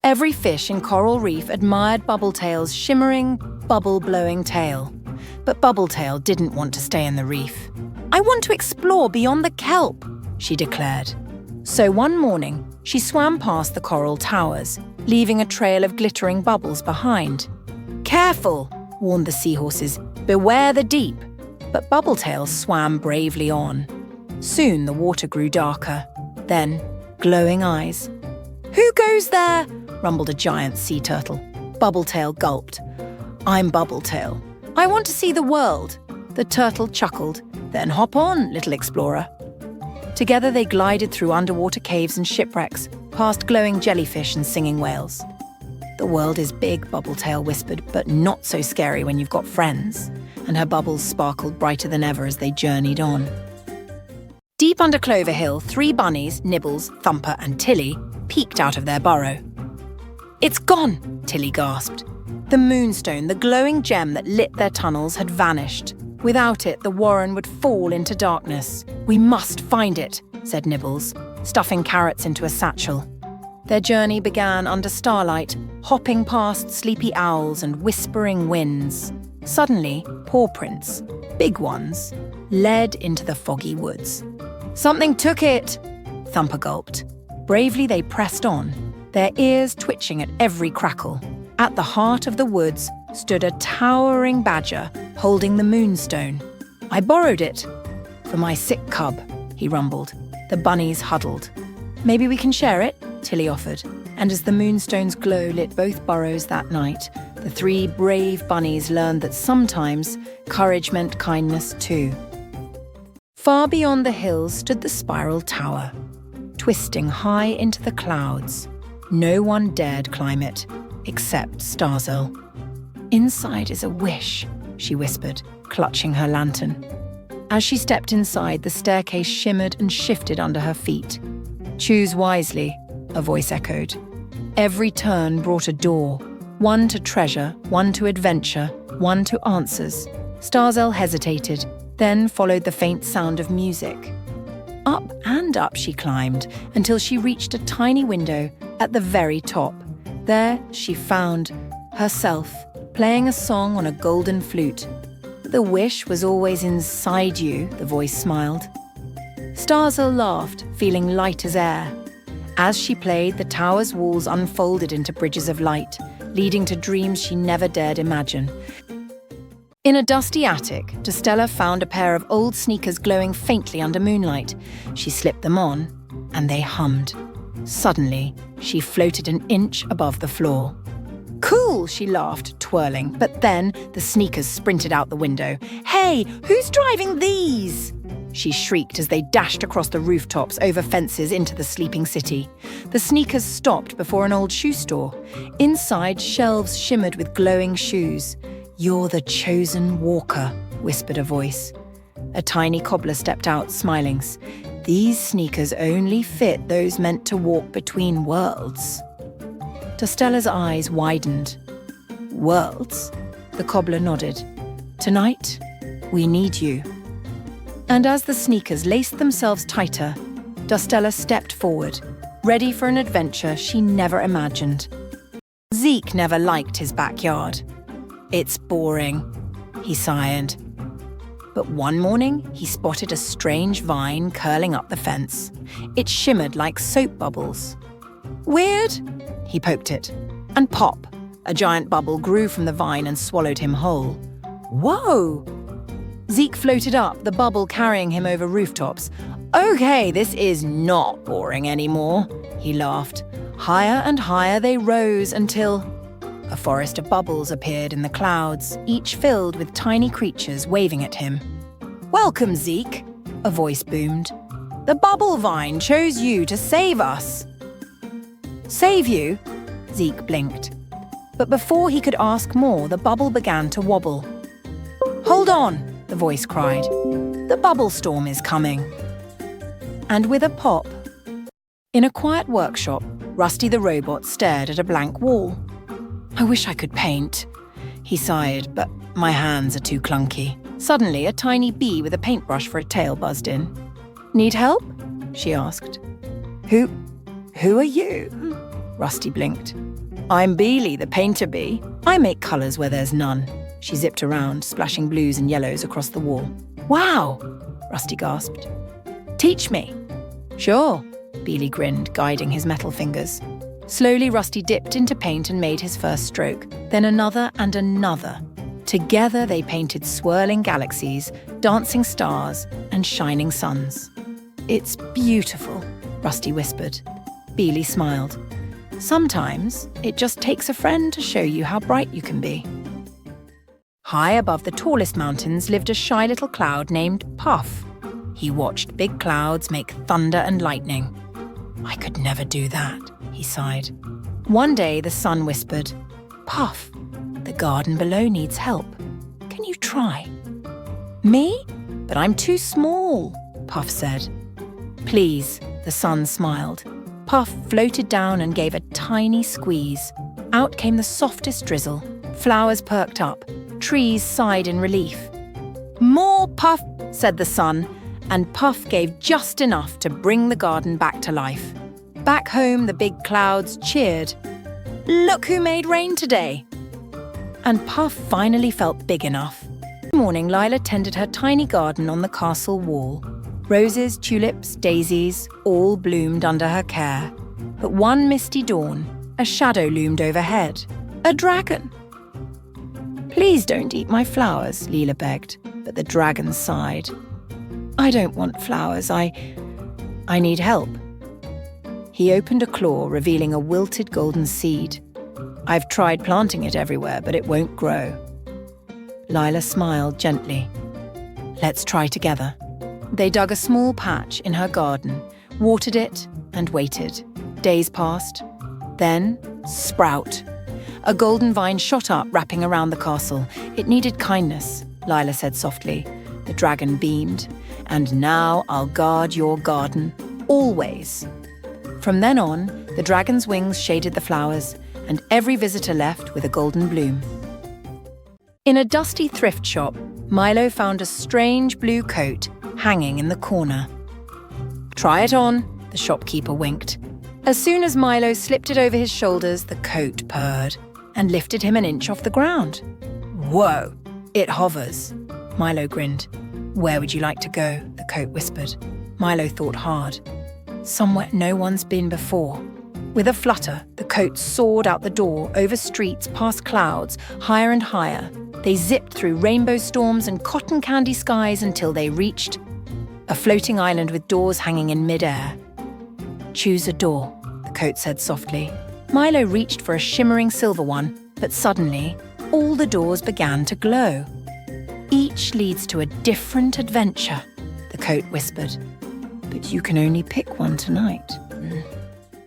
Every fish in Coral Reef admired Bubbletail's shimmering, bubble-blowing tail. But Bubbletail didn't want to stay in the reef. "I want to explore beyond the kelp," she declared. So one morning, she swam past the coral towers, leaving a trail of glittering bubbles behind. "Careful," warned the seahorses. "Beware the deep." But Bubbletail swam bravely on. Soon the water grew darker. Then, glowing eyes. "Who goes there?" rumbled a giant sea turtle. Bubbletail gulped. "I'm Bubbletail. I want to see the world." The turtle chuckled. "Then hop on, little explorer." Together they glided through underwater caves and shipwrecks, past glowing jellyfish and singing whales. "The world is big," Bubbletail whispered, "but not so scary when you've got friends." And her bubbles sparkled brighter than ever as they journeyed on. Deep under Clover Hill, 3 bunnies, Nibbles, Thumper and Tilly, peeked out of their burrow. "It's gone," Tilly gasped. The moonstone, the glowing gem that lit their tunnels, had vanished. Without it, the warren would fall into darkness. "We must find it," said Nibbles, stuffing carrots into a satchel. Their journey began under starlight, hopping past sleepy owls and whispering winds. Suddenly, paw prints, big ones, led into the foggy woods. "Something took it," Thumper gulped. Bravely they pressed on, their ears twitching at every crackle. At the heart of the woods stood a towering badger holding the moonstone. "I borrowed it for my sick cub," he rumbled. The bunnies huddled. "Maybe we can share it," Tilly offered. And as the moonstone's glow lit both burrows that night, the 3 brave bunnies learned that sometimes courage meant kindness too. Far beyond the hills stood the spiral tower, twisting high into the clouds. No one dared climb it, except Starzl. "Inside is a wish," she whispered, clutching her lantern. As she stepped inside, the staircase shimmered and shifted under her feet. "Choose wisely," a voice echoed. Every turn brought a door, one to treasure, one to adventure, one to answers. Starzl hesitated, then followed the faint sound of music. Up and up she climbed until she reached a tiny window at the very top. There she found herself, playing a song on a golden flute. "The wish was always inside you," the voice smiled. Starzl laughed, feeling light as air. As she played, the tower's walls unfolded into bridges of light, leading to dreams she never dared imagine. In a dusty attic, Dostella found a pair of old sneakers glowing faintly under moonlight. She slipped them on, and they hummed. Suddenly, she floated an inch above the floor. "Cool," she laughed, twirling, but then the sneakers sprinted out the window. "Hey, who's driving these?" she shrieked as they dashed across the rooftops, over fences into the sleeping city. The sneakers stopped before an old shoe store. Inside, shelves shimmered with glowing shoes. "You're the chosen walker," whispered a voice. A tiny cobbler stepped out, smiling. "These sneakers only fit those meant to walk between worlds." Dostella's eyes widened. "Worlds?" The cobbler nodded. "Tonight, we need you." And as the sneakers laced themselves tighter, Dostella stepped forward, ready for an adventure she never imagined. Zeke never liked his backyard. "It's boring," he sighed. But one morning, he spotted a strange vine curling up the fence. It shimmered like soap bubbles. "Weird?" He poked it. And pop! A giant bubble grew from the vine and swallowed him whole. "Whoa!" Zeke floated up, the bubble carrying him over rooftops. "Okay, this is not boring anymore," he laughed. Higher and higher they rose until a forest of bubbles appeared in the clouds, each filled with tiny creatures waving at him. "Welcome, Zeke," a voice boomed. "The bubble vine chose you to save us." "Save you?" Zeke blinked. But before he could ask more, the bubble began to wobble. "Hold on," the voice cried. "The bubble storm is coming." And with a pop, in a quiet workshop, Rusty the robot stared at a blank wall. "I wish I could paint," he sighed, "but my hands are too clunky." Suddenly, a tiny bee with a paintbrush for a tail buzzed in. "Need help?" she asked. Who are you?" Rusty blinked. I'm Beely, the painter bee. I make colours where there's none. She zipped around, splashing blues and yellows across the wall. Wow, Rusty gasped. Teach me. Sure, Beely grinned, guiding his metal fingers. Slowly, Rusty dipped into paint and made his first stroke, then another and another. Together, they painted swirling galaxies, dancing stars, and shining suns. It's beautiful, Rusty whispered. Beely smiled. Sometimes, it just takes a friend to show you how bright you can be. High above the tallest mountains lived a shy little cloud named Puff. He watched big clouds make thunder and lightning. I could never do that, he sighed. One day, the sun whispered, Puff, the garden below needs help. Can you try? Me? But I'm too small, Puff said. Please, the sun smiled. Puff floated down and gave a tiny squeeze. Out came the softest drizzle. Flowers perked up. Trees sighed in relief. More Puff, said the sun, and Puff gave just enough to bring the garden back to life. Back home, the big clouds cheered. Look who made rain today! And Puff finally felt big enough. One morning, Lila tended her tiny garden on the castle wall. Roses, tulips, daisies, all bloomed under her care. But one misty dawn, a shadow loomed overhead. A dragon! Please don't eat my flowers, Lila begged, but the dragon sighed. I don't want flowers, I need help. He opened a claw, revealing a wilted golden seed. I've tried planting it everywhere, but it won't grow. Lila smiled gently. Let's try together. They dug a small patch in her garden, watered it, and waited. Days passed. Then, sprout. A golden vine shot up, wrapping around the castle. It needed kindness, Lila said softly. The dragon beamed. And now I'll guard your garden, always. From then on, the dragon's wings shaded the flowers, and every visitor left with a golden bloom. In a dusty thrift shop, Milo found a strange blue coat hanging in the corner. Try it on, the shopkeeper winked. As soon as Milo slipped it over his shoulders, the coat purred and lifted him an inch off the ground. Whoa, it hovers, Milo grinned. Where would you like to go? The coat whispered. Milo thought hard. Somewhere no one's been before. With a flutter, the coat soared out the door, over streets, past clouds, higher and higher. They zipped through rainbow storms and cotton candy skies until they reached a floating island with doors hanging in midair. Choose a door, the coat said softly. Milo reached for a shimmering silver one, but suddenly, all the doors began to glow. Each leads to a different adventure, the coat whispered. But you can only pick one tonight.